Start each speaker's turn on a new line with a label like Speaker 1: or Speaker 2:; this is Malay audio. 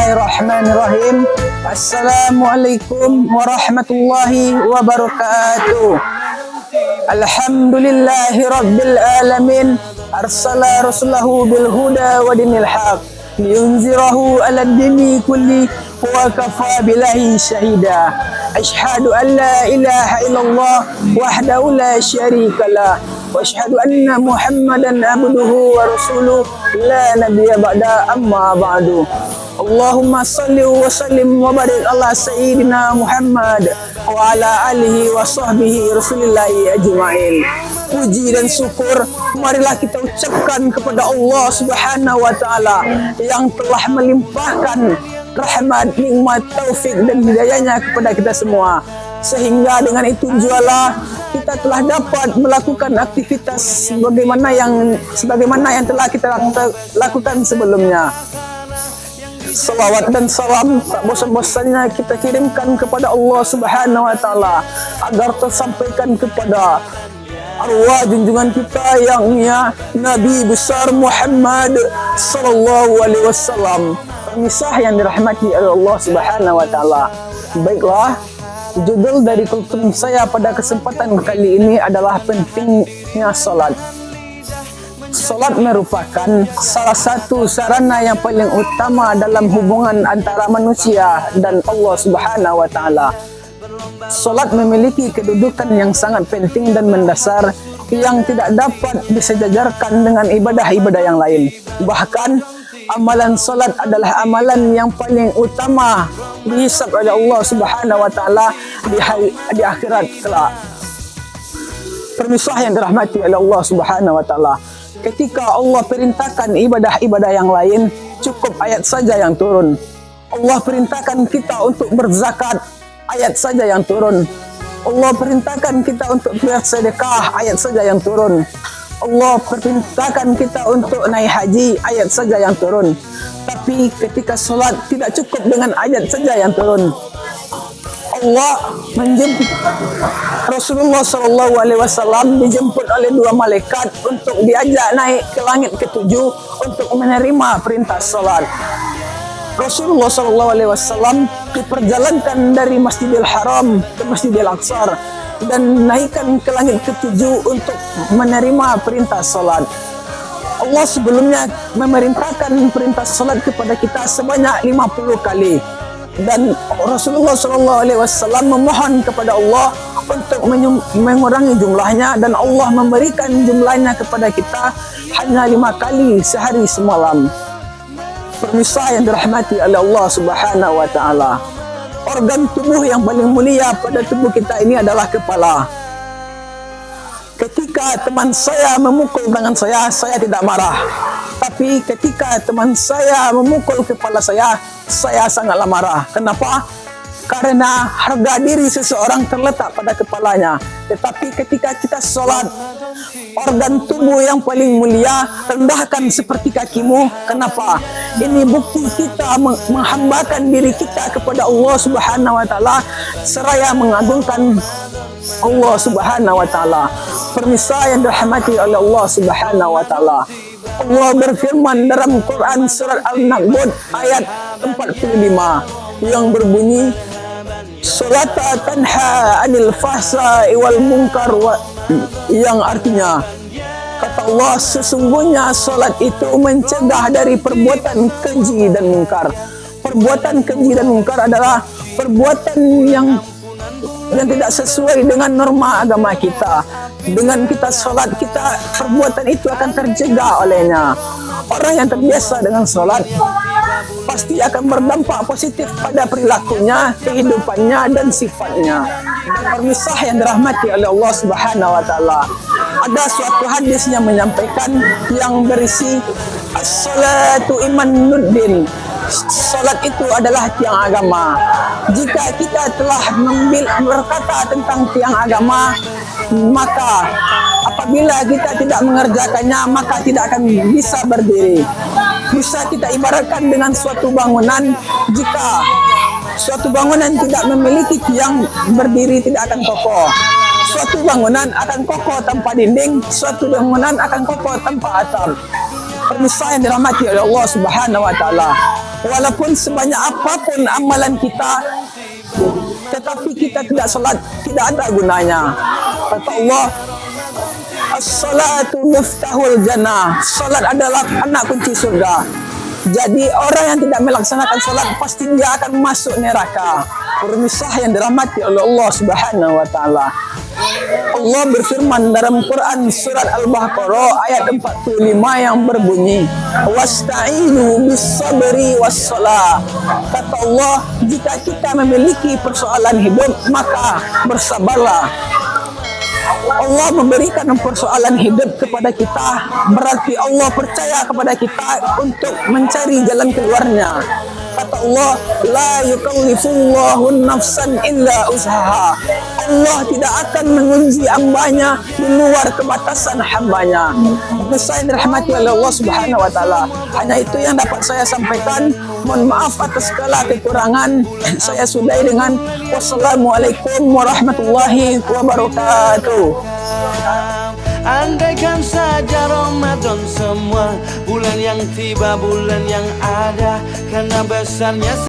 Speaker 1: Bismillahirrahmanirrahim. Assalamualaikum warahmatullahi wabarakatuh. Alhamdulillahi rabbil alamin. Arsala rasulahu bil huda wa dinil haq liyunzirahu ala dini kulli wa kafa billahi syahida. Asyhadu an la ilaha illallah wahdahu la syarika lah wa asyhadu anna Muhammadan abduhu wa rasuluh la nabiyya ba'da, amma ba'du. Allahumma salli wa sallim wa barik ala sayyidina Muhammad wa ala alihi wa sahbihi rasulillahi ajma'in. Puji dan syukur marilah kita ucapkan kepada Allah Subhanahu wa taala yang telah melimpahkan rahmat, nikmat, taufik dan hidayahnya kepada kita semua, sehingga dengan itu jualah kita telah dapat melakukan aktivitas sebagaimana yang telah kita lakukan sebelumnya. Salawat dan salam tak bosan-bosannya kita kirimkan kepada Allah Subhanahu wa taala agar tersampaikan kepada arwah junjungan kita yang mulia Nabi besar Muhammad sallallahu alaihi wasallam. Pemirsa yang dirahmati oleh Allah Subhanahu wa taala. Baiklah, judul dari kultum saya pada kesempatan kali ini adalah pentingnya salat. Salat merupakan salah satu sarana yang paling utama dalam hubungan antara manusia dan Allah Subhanahu wa taala. Salat memiliki kedudukan yang sangat penting dan mendasar yang tidak dapat disejajarkan dengan ibadah-ibadah yang lain. Bahkan amalan salat adalah amalan yang paling utama dihisab oleh Allah Subhanahu wa taala di akhirat kelak. Permisah yang dirahmati oleh Allah Subhanahu wa taala, ketika Allah perintahkan ibadah-ibadah yang lain, cukup ayat saja yang turun. Allah perintahkan kita untuk berzakat, ayat saja yang turun. Allah perintahkan kita untuk bersedekah, ayat saja yang turun. Allah perintahkan kita untuk naik haji, ayat saja yang turun. Tapi ketika solat tidak cukup dengan ayat saja yang turun. Allah menjemput Rasulullah SAW dijemput oleh dua malaikat untuk diajak naik ke langit ketujuh untuk menerima perintah salat. Rasulullah SAW diperjalankan dari Masjidil Haram ke Masjidil Aqsa dan naikkan ke langit ketujuh untuk menerima perintah salat. Allah sebelumnya memerintahkan perintah salat kepada kita sebanyak 50 kali. Dan Rasulullah SAW memohon kepada Allah untuk mengurangi jumlahnya, dan Allah memberikan jumlahnya kepada kita hanya 5 kali sehari semalam. Pemirsa yang dirahmati oleh Allah Subhanahu wa taala, organ tubuh yang paling mulia pada tubuh kita ini adalah kepala. Ketika teman saya memukul tangan saya tidak marah. Tapi ketika teman saya memukul kepala saya sangatlah marah. Kenapa? Karena harga diri seseorang terletak pada kepalanya. Tetapi ketika kita sholat, organ tubuh yang paling mulia rendahkan seperti kakimu. Kenapa? Ini bukti kita menghambakan diri kita kepada Allah Subhanahu wa taala seraya mengagungkan Allah Subhanahu wa taala. Permisa yang dirahmati oleh Allah Subhanahu wa taala, Allah berfirman dalam Quran surat Al-Naqbud ayat 45 yang berbunyi, "Salata tanha 'anil fahsya'i wal munkar", yang artinya, kata Allah, sesungguhnya salat itu mencegah dari perbuatan keji dan mungkar. Perbuatan keji dan mungkar adalah perbuatan yang tidak sesuai dengan norma agama kita. Dengan kita salat, perbuatan itu akan tercegah olehnya. Orang yang terbiasa dengan salat pasti akan berdampak positif pada perilakunya, kehidupannya dan sifatnya. Permisah yang dirahmati oleh Allah Subhanahu wa taala, ada suatu hadis yang menyampaikan yang berisi as-salatu imanuddin. Salat itu adalah tiang agama. Jika kita telah berkata tentang tiang agama, maka apabila kita tidak mengerjakannya, maka tidak akan bisa berdiri. Bisa kita ibaratkan dengan suatu bangunan. Jika suatu bangunan tidak memiliki tiang, berdiri tidak akan kokoh. Suatu bangunan akan kokoh tanpa dinding, suatu bangunan akan kokoh tanpa atap. Pemirsa yang dirahmati oleh Allah Subhanahu wa taala, Walaupun sebanyak apapun amalan kita, tetapi kita tidak salat, tidak ada gunanya. Kata Allah, as-salatu miftahul jannah. Salat adalah anak kunci surga. Jadi orang yang tidak melaksanakan salat pasti dia akan masuk neraka. Pemisah yang dirahmati oleh Allah Subhanahu wa taala. Allah berfirman dalam Quran surat Al-Baqarah ayat 45 yang berbunyi, wasta'inu bis-sabri was-shalah. Kata Allah, jika kita memiliki persoalan hidup maka bersabarlah. Allah memberikan persoalan hidup kepada kita, berarti Allah percaya kepada kita untuk mencari jalan keluarnya. Kata Allah, la yukallifullahu nafsan illa usaha. Allah tidak akan menguji hambanya di luar kebatasan hambanya. Saya dirahmati oleh Allah Subhanahu wa taala. Hanya itu yang dapat saya sampaikan. Mohon maaf atas segala kekurangan. Saya sudahi dengan wassalamualaikum warahmatullahi wabarakatuh.
Speaker 2: Andaikan saja Ramadan semua, bulan yang tiba, bulan yang ada, karena besarnya